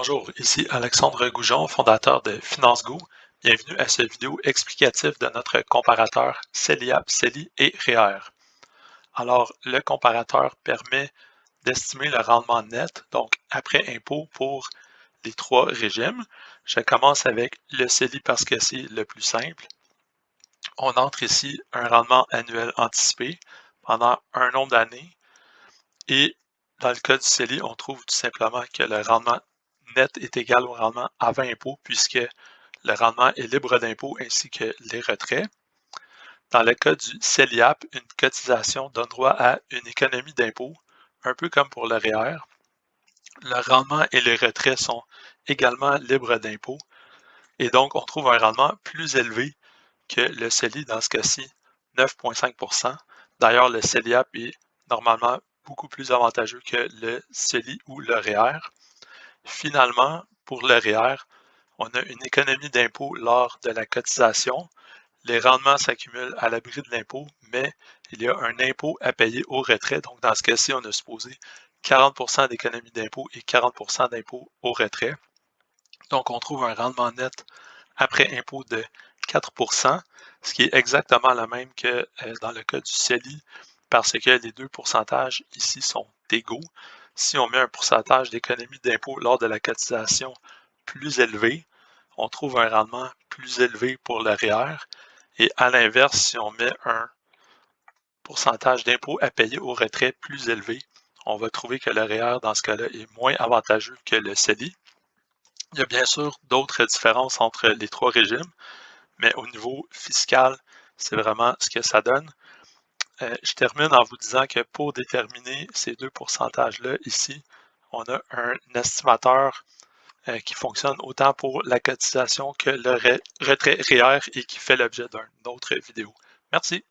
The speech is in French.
Bonjour, ici Alexandre Goujon, fondateur de FinanceGo. Bienvenue à cette vidéo explicative de notre comparateur CELIAP, CELI et REER. Alors, le comparateur permet d'estimer le rendement net, donc après impôt pour les trois régimes. Je commence avec le CELI parce que c'est le plus simple. On entre ici un rendement annuel anticipé pendant un nombre d'années et dans le cas du CELI, on trouve tout simplement que le rendement net est égal au rendement avant impôt puisque le rendement est libre d'impôt ainsi que les retraits. Dans le cas du CELIAP, une cotisation donne droit à une économie d'impôt, un peu comme pour le REER. Le rendement et les retraits sont également libres d'impôt et donc on trouve un rendement plus élevé que le CELI dans ce cas-ci, 9,5%. D'ailleurs, le CELIAP est normalement beaucoup plus avantageux que le CELI ou le REER. Finalement, pour le REER, on a une économie d'impôt lors de la cotisation. Les rendements s'accumulent à l'abri de l'impôt, mais il y a un impôt à payer au retrait. Donc, dans ce cas-ci, on a supposé 40% d'économie d'impôt et 40% d'impôt au retrait. Donc, on trouve un rendement net après impôt de 4%, ce qui est exactement le même que dans le cas du CELI, parce que les deux pourcentages ici sont égaux. Si on met un pourcentage d'économie d'impôt lors de la cotisation plus élevé, on trouve un rendement plus élevé pour le REER. Et à l'inverse, si on met un pourcentage d'impôt à payer au retrait plus élevé, on va trouver que le REER, dans ce cas-là, est moins avantageux que le CELI. Il y a bien sûr d'autres différences entre les trois régimes, mais au niveau fiscal, c'est vraiment ce que ça donne. Je termine en vous disant que pour déterminer ces deux pourcentages-là, ici, on a un estimateur qui fonctionne autant pour la cotisation que le retrait REER et qui fait l'objet d'une autre vidéo. Merci.